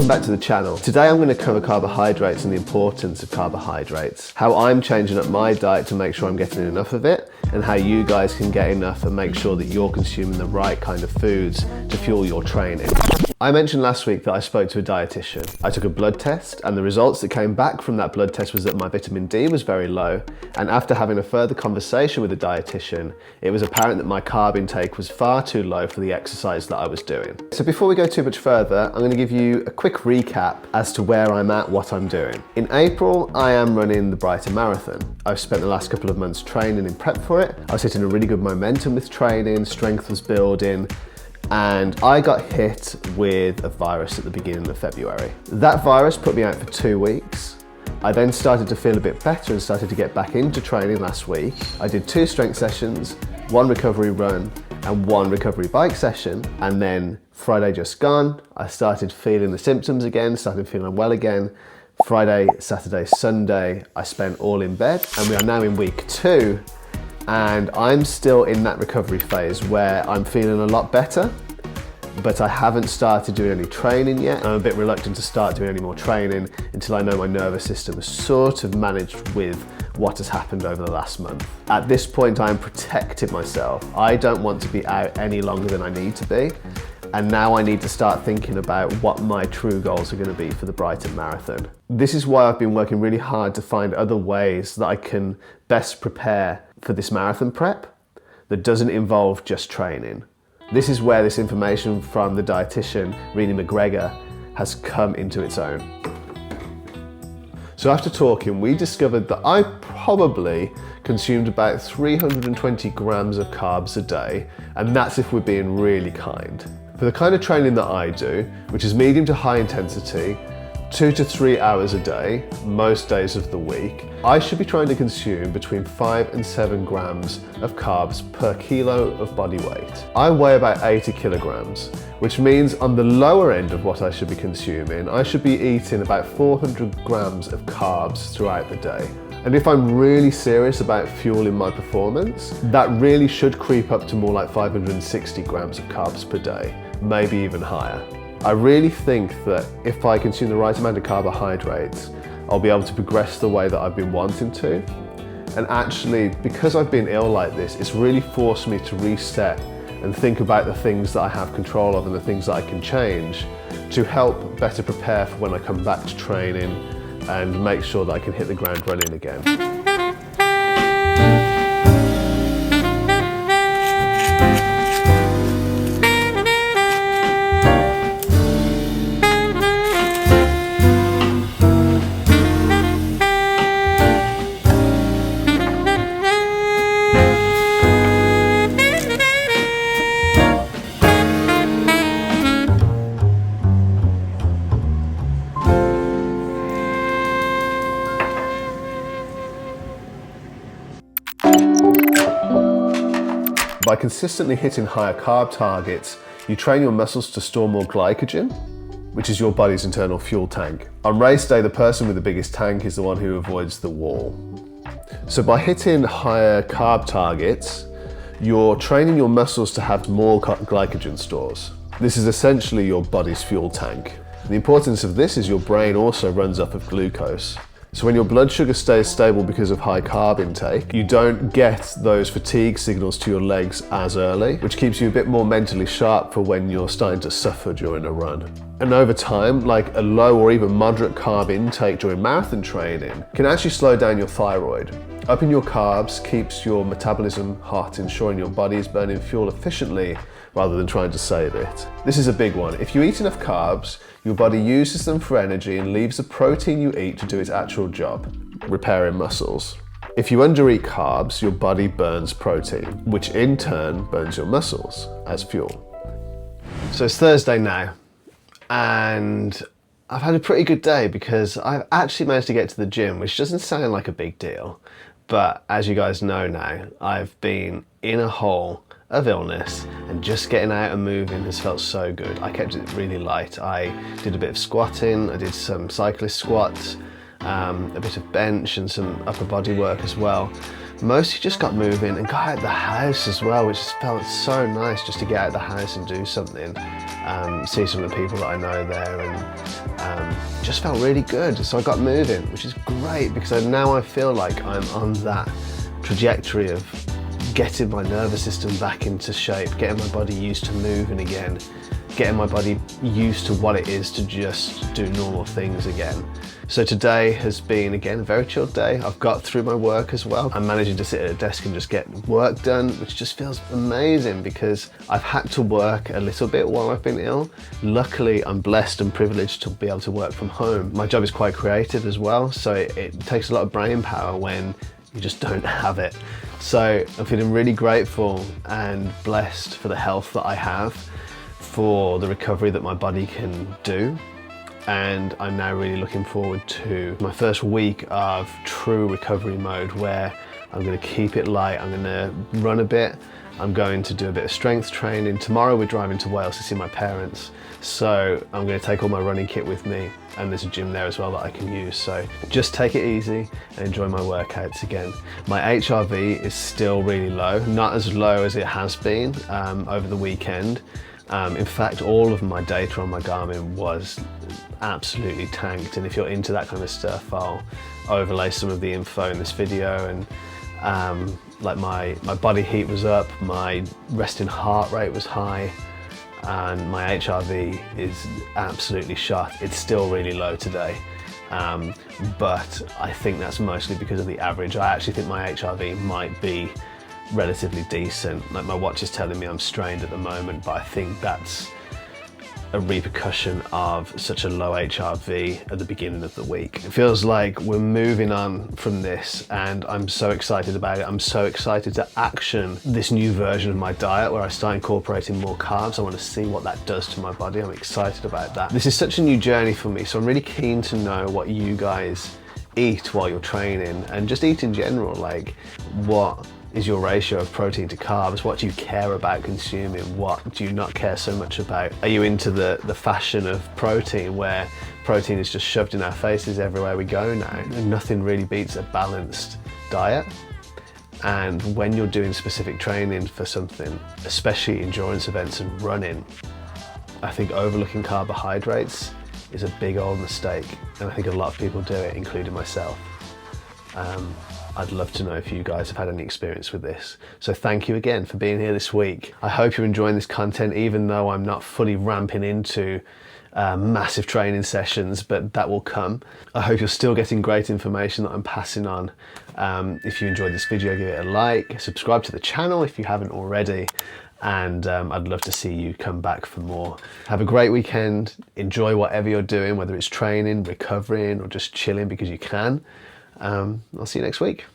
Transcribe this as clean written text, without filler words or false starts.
Welcome back to the channel. Today I'm going to cover carbohydrates and the importance of carbohydrates, how I'm changing up my diet to make sure I'm getting enough of it, and how you guys can get enough and make sure that you're consuming the right kind of foods to fuel your training. I mentioned last week that I spoke to a dietitian. I took a blood test and the results that came back from that blood test was that my vitamin D was very low, and after having a further conversation with the dietitian, it was apparent that my carb intake was far too low for the exercise that I was doing. So before we go too much further, I'm going to give you a quick recap as to where I'm at, what I'm doing. In April, I am running the Brighton Marathon. I've spent the last couple of months training in prep for it. I was hitting a really good momentum with training, strength was building, and I got hit with a virus at the beginning of February. That virus put me out for 2 weeks. I then started to feel a bit better and started to get back into training last week. I did 2 strength sessions, 1 recovery run and 1 recovery bike session, and then Friday just gone, I started feeling the symptoms again, started feeling well again. Friday, Saturday, Sunday, I spent all in bed, and we are now in week 2. And I'm still in that recovery phase where I'm feeling a lot better, but I haven't started doing any training yet. I'm a bit reluctant to start doing any more training until I know my nervous system is sort of managed with what has happened over the last month. At this point, I'm protecting myself. I don't want to be out any longer than I need to be. And now I need to start thinking about what my true goals are going to be for the Brighton Marathon. This is why I've been working really hard to find other ways that I can best prepare for this marathon prep that doesn't involve just training. This is where this information from the dietitian, Renee McGregor, has come into its own. So after talking, we discovered that I probably consumed about 320 grams of carbs a day, and that's if we're being really kind. For the kind of training that I do, which is medium to high intensity, 2 to 3 hours a day, most days of the week, I should be trying to consume between 5 and 7 grams of carbs per kilo of body weight. I weigh about 80 kilograms, which means on the lower end of what I should be consuming, I should be eating about 400 grams of carbs throughout the day. And if I'm really serious about fueling my performance, that really should creep up to more like 560 grams of carbs per day, maybe even higher. I really think that if I consume the right amount of carbohydrates, I'll be able to progress the way that I've been wanting to. And actually, because I've been ill like this, it's really forced me to reset and think about the things that I have control of and the things that I can change to help better prepare for when I come back to training and make sure that I can hit the ground running again. By consistently hitting higher carb targets, you train your muscles to store more glycogen, which is your body's internal fuel tank. On race day, the person with the biggest tank is the one who avoids the wall. So by hitting higher carb targets, you're training your muscles to have more glycogen stores. This is essentially your body's fuel tank. The importance of this is your brain also runs off of glucose. So when your blood sugar stays stable because of high carb intake, you don't get those fatigue signals to your legs as early, which keeps you a bit more mentally sharp for when you're starting to suffer during a run. And over time, like a low or even moderate carb intake during marathon training can actually slow down your thyroid. Upping your carbs keeps your metabolism hot, ensuring your body is burning fuel efficiently rather than trying to save it. This is a big one. If you eat enough carbs, your body uses them for energy and leaves the protein you eat to do its actual job, repairing muscles. If you undereat carbs, your body burns protein, which in turn burns your muscles as fuel. So it's Thursday now, and I've had a pretty good day because I've actually managed to get to the gym, which doesn't sound like a big deal, but as you guys know now, I've been in a hole of illness, and just getting out and moving has felt so good. I kept it really light. I did a bit of squatting, I did some cyclist squats, a bit of bench and some upper body work as well. Mostly just got moving and got out of the house as well, which just felt so nice just to get out of the house and do something. See some of the people that I know there, just felt really good. So I got moving, which is great because now I feel like I'm on that trajectory of getting my nervous system back into shape, getting my body used to moving again, getting my body used to what it is to just do normal things again. So today has been, again, a very chilled day. I've got through my work as well. I'm managing to sit at a desk and just get work done, which just feels amazing because I've had to work a little bit while I've been ill. Luckily, I'm blessed and privileged to be able to work from home. My job is quite creative as well, so it takes a lot of brain power when you just don't have it. So I'm feeling really grateful and blessed for the health that I have, for the recovery that my body can do. And I'm now really looking forward to my first week of true recovery mode where I'm going to keep it light. I'm going to run a bit. I'm going to do a bit of strength training. Tomorrow we're driving to Wales to see my parents. So I'm going to take all my running kit with me, and there's a gym there as well that I can use. So just take it easy and enjoy my workouts again. My HRV is still really low, not as low as it has been over the weekend. In fact, all of my data on my Garmin was absolutely tanked, and if you're into that kind of stuff, I'll overlay some of the info in this video. And like my body heat was up, my resting heart rate was high, and my HRV is absolutely shot. It's still really low today, but I think that's mostly because of the average. I actually think my HRV might be relatively decent. Like, my watch is telling me I'm strained at the moment, but I think that's a repercussion of such a low HRV at the beginning of the week. It feels like we're moving on from this, and I'm so excited about it. I'm so excited to action this new version of my diet where I start incorporating more carbs. I want to see what that does to my body. I'm excited about that. This is such a new journey for me, so I'm really keen to know what you guys eat while you're training, and just eat in general. Like, what is your ratio of protein to carbs? What do you care about consuming? What do you not care so much about? Are you into the fashion of protein, where protein is just shoved in our faces everywhere we go now? And nothing really beats a balanced diet. And when you're doing specific training for something, especially endurance events and running, I think overlooking carbohydrates is a big old mistake. And I think a lot of people do it, including myself. I'd love to know if you guys have had any experience with this. So thank you again for being here this week. I hope you're enjoying this content, even though I'm not fully ramping into massive training sessions, but that will come. I hope you're still getting great information that I'm passing on. If you enjoyed this video, give it a like, subscribe to the channel if you haven't already, and I'd love to see you come back for more. Have a great weekend. Enjoy whatever you're doing, whether it's training, recovering, or just chilling because you can. I'll see you next week.